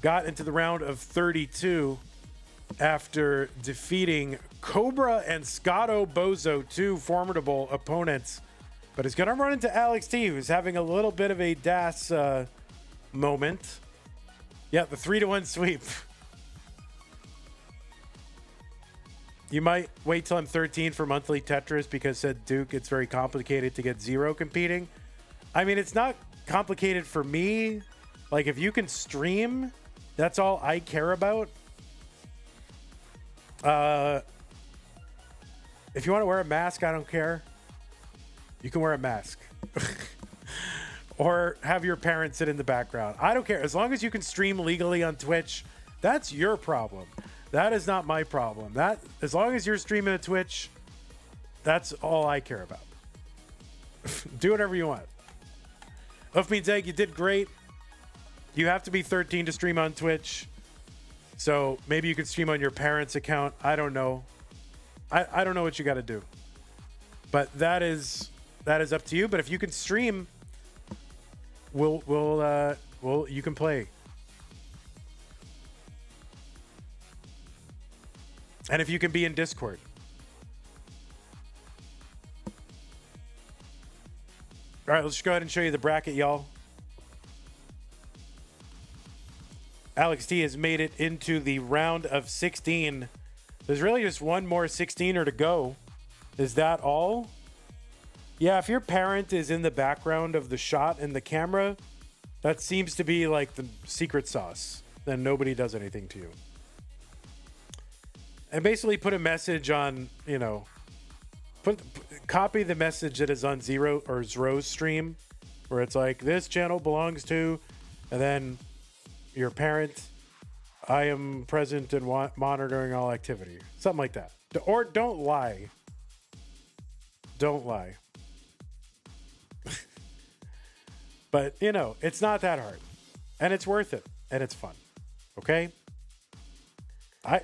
Got into the round of 32 after defeating Cobra and Scotto Bozo, 2 formidable opponents. But it's going to run into ALEXT, who's having a little bit of a DAS moment. Yeah, the 3-1 sweep. You might wait till I'm 13 for monthly Tetris because, said Duke, it's very complicated to get 0 competing. I mean, it's not complicated for me. Like, if you can stream, that's all I care about. If you want to wear a mask, I don't care. You can wear a mask. Or have your parents sit in the background. I don't care. As long as you can stream legally on Twitch, that's your problem. That is not my problem. That, as long as you're streaming at Twitch, that's all I care about. Do whatever you want. OEUF means egg, you did great. You have to be 13 to stream on Twitch. So maybe you could stream on your parents' account. I don't know. I don't know what you got to do. But that is up to you. But if you can stream, we'll you can play. And if you can be in Discord. All right, let's go ahead and show you the bracket, y'all. ALEXT has made it into the round of 16. There's really just one more 16er to go. Is that all? Yeah, if your parent is in the background of the shot and the camera, that seems to be like the secret sauce. Then nobody does anything to you. And basically put a message on, you know, copy the message that is on Zero or Zro's stream, where it's like, this channel belongs to, and then your parent, I am present and monitoring all activity. Something like that. Or don't lie. Don't lie. But, you know, it's not that hard. And it's worth it. And it's fun. Okay?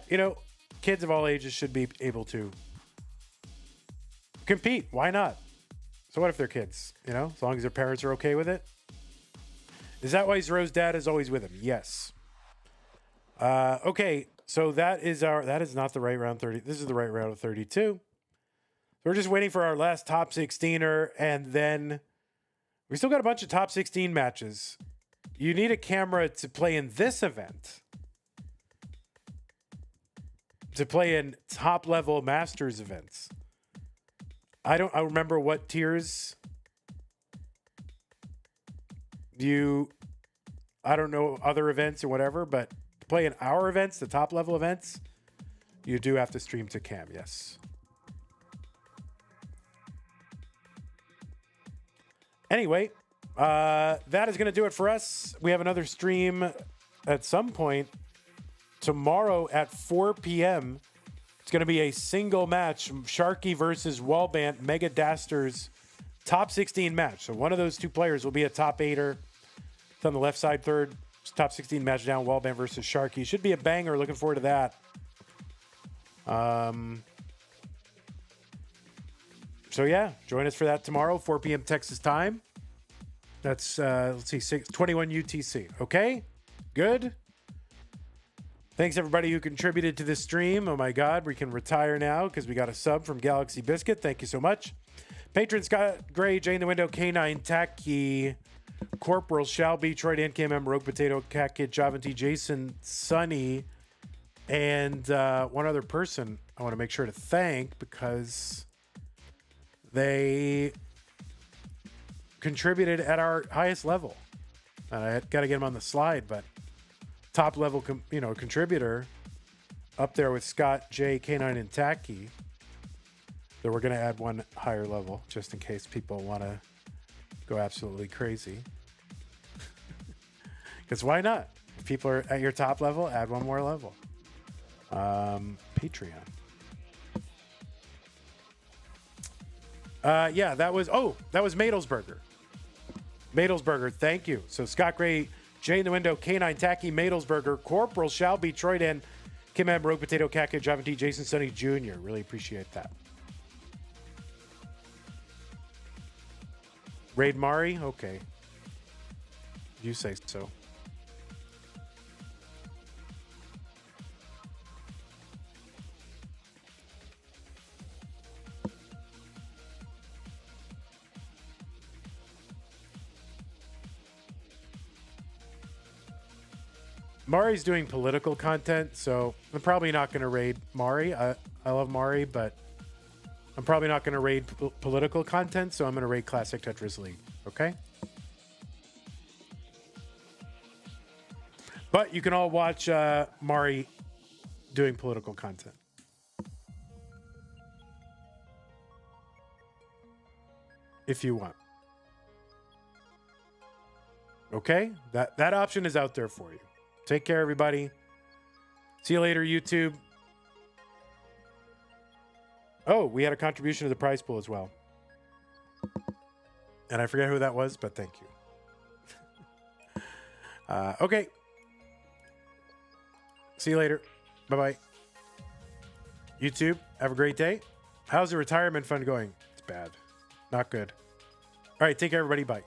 You know, kids of all ages should be able to compete. Why not? So what if they're kids? You know, as long as their parents are okay with it. Is that why Zro's dad is always with him? Yes. Okay, so that is not the right round 30. This is the right round of 32. So we're just waiting for our last top 16er, and then we still got a bunch of top 16 matches. You need a camera to play in this event. To play in top level Masters events. I remember what tiers I don't know other events or whatever, but to play in our events, the top level events, you do have to stream to cam, yes. Anyway, that is going to do it for us. We have another stream at some point tomorrow at 4 p.m. It's going to be a single match, Sharky versus Wallbant, Mega Dasters top 16 match. So one of those two players will be a top 8er. It's on the left side, third. Top 16 match down, Wallband versus Sharky. Should be a banger. Looking forward to that. So yeah, join us for that tomorrow, 4 p.m. Texas time. That's, let's see, 21 UTC. Okay? Good? Thanks, everybody who contributed to this stream. Oh, my God. We can retire now because we got a sub from Galaxy Biscuit. Thank you so much. Patron Scott Gray, Jay in the Window, K9, Tacky, Corporal, Shelby, Troy, Dan, KMM, Rogue Potato, Cat Kid, Javanti, Jason, Sunny, and one other person I want to make sure to thank because they contributed at our highest level. I got to get them on the slide, but top level, contributor up there with Scott, J, K9, and Tacky. So we're going to add one higher level just in case people want to go absolutely crazy. Because why not? If people are at your top level, add one more level. Patreon. Yeah, that was Madelsberger. Madelsberger, thank you. So Scott Gray, Jay in the Window, K9, Tacky, Madelsberger, Corporal, Shelby, Troy, Dan, Kim M, Rogue Potato, Cat Kid, Javanti, Jason, Sonny Jr. Really appreciate that. Raid Mari? Okay. You say so. Mari's doing political content, so I'm probably not going to raid Mari. I love Mari, but I'm probably not going to raid political content, so I'm going to raid Classic Tetris League. Okay? But you can all watch Mari doing political content. If you want. Okay? That option is out there for you. Take care, everybody. See you later, YouTube. Oh, we had a contribution to the prize pool as well. And I forget who that was, but thank you. Okay. See you later. Bye-bye. YouTube, have a great day. How's the retirement fund going? It's bad. Not good. All right, take care, everybody. Bye.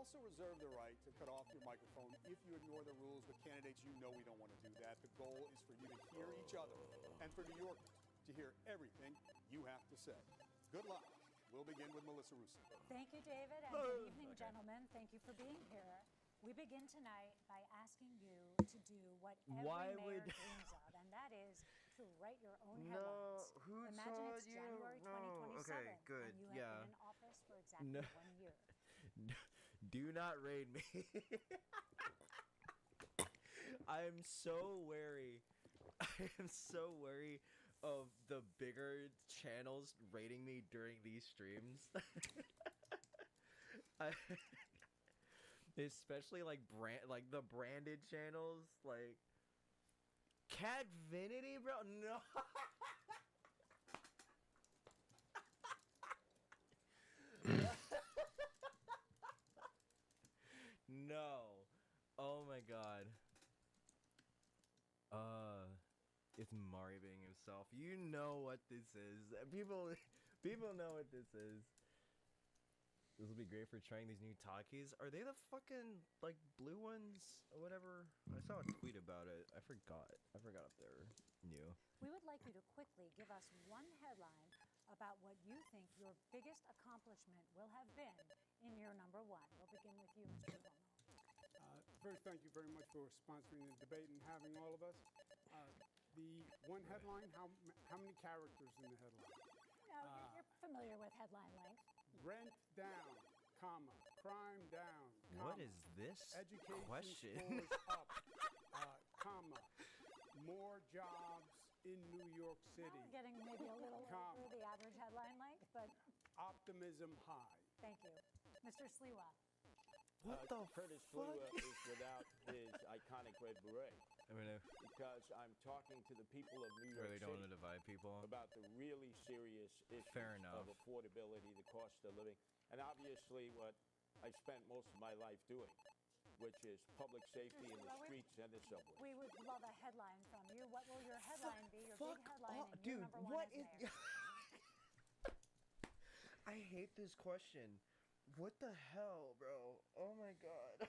Also reserve the right to cut off your microphone if you ignore the rules with candidates you know we don't want to do that. The goal is for you to hear each other and for New Yorkers to hear everything you have to say. Good luck. We'll begin with Melissa Russo. Thank you, David, and good evening, gentlemen. Thank you for being here. We begin tonight by asking you to do what every mayor dreams of, and that is to write your own headlines. Who Imagine told it's you? January 2027, Okay, good. and you have been in office for exactly 1 year. Do not raid me. I'm so wary. I am so wary of the bigger channels rating me during these streams. Especially like the branded channels, like Catvinity, bro. No. No. Oh my god. It's Mari being himself. You know what this is. People know what this is. This will be great for trying these new Takis. Are they the fucking, like, blue ones or whatever? I saw a tweet about it. I forgot if they're new. We would like you to quickly give us one headline about what you think your biggest accomplishment will have been in year number 1. We'll begin with you, Mr. Cuomo. First, thank you very much for sponsoring the debate and having all of us. The one headline, how many characters in the headline? You're familiar with headline length. Rent down, comma, crime down, comma. What is this education question? scores up, comma, more jobs in New York City. Now we're getting maybe a little over the average headline length, but optimism high. thank you. Mr. Sliwa. What the Curtis fuck? Sliwa is without his iconic red beret. I mean, because I'm talking to the people of New York really don't want City to divide people. about the really serious issues Fair enough. of affordability, the cost of living, and obviously what I spent most of my life doing, which is public safety in the streets and the subway. We would love a headline from you. What will your headline be? Your Fuck big headline off, and dude. your number What one is? as mayor. I hate this question. What the hell, bro? Oh my god.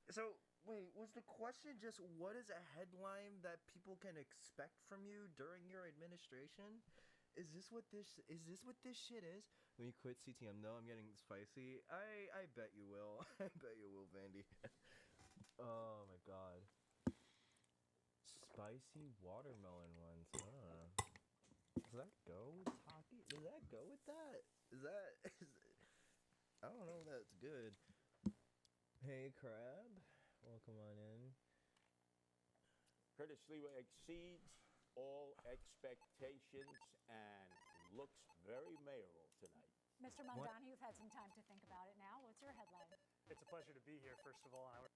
So, wait, was the question just what is a headline that people can expect from you during your administration? Is this what this shit is? When you quit CTM, no, I'm getting spicy. I bet you will. I bet you will, Vandy. Oh my god. Spicy watermelon ones, huh? Does that go with Taki? Does that go with that? I don't know if that's good. Hey, Crab. Welcome on in. Curtis Lewa exceeds all expectations and looks very mayoral tonight. Mr. Mondani, you've had some time to think about it now. What's your headline? It's a pleasure to be here, first of all. And I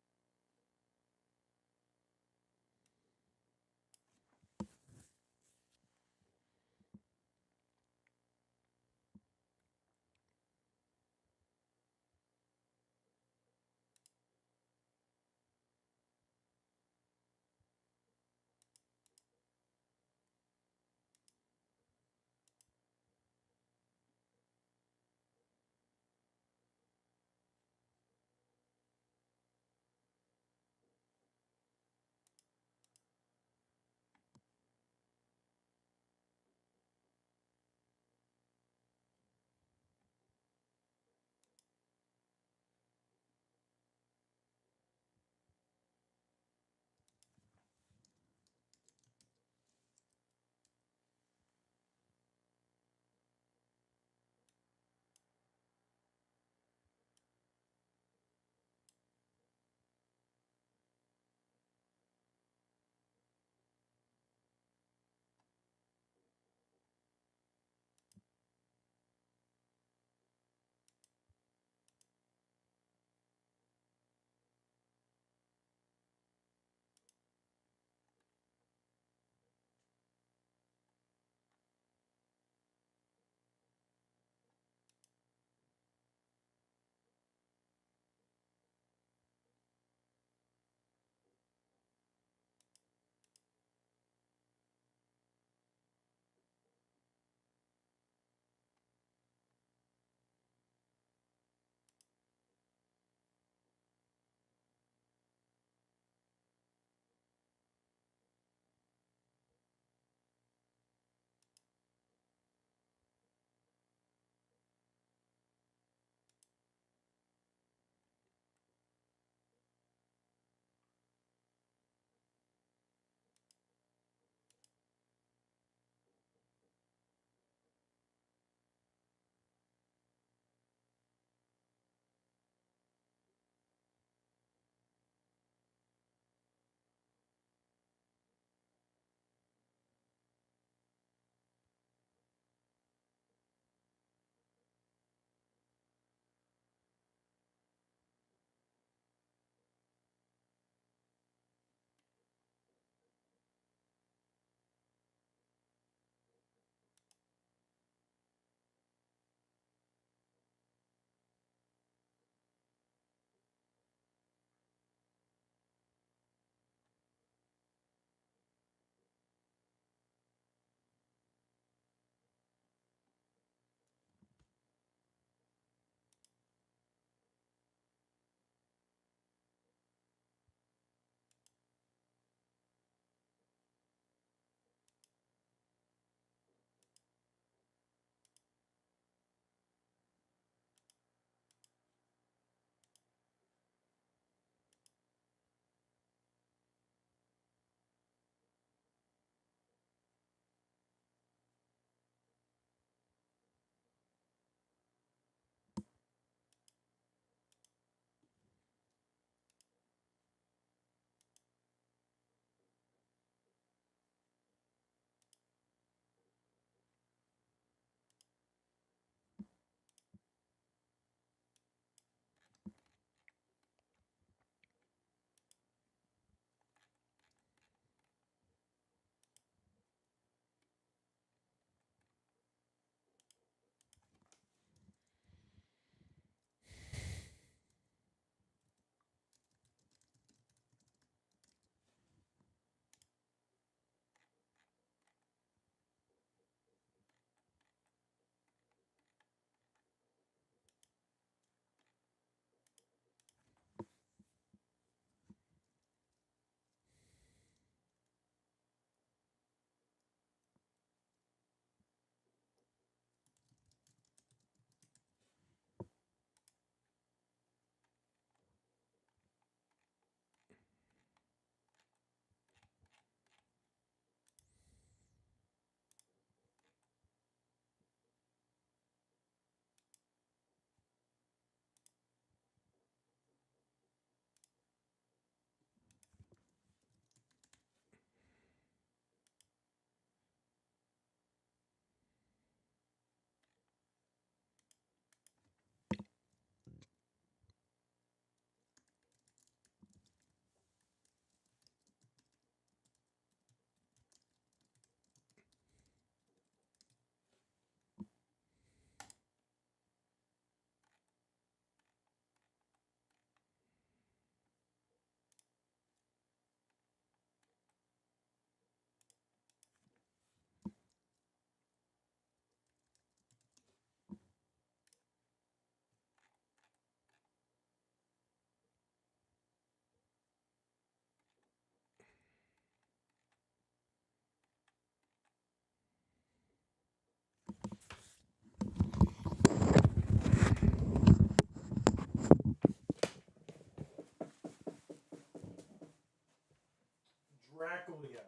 Dracula.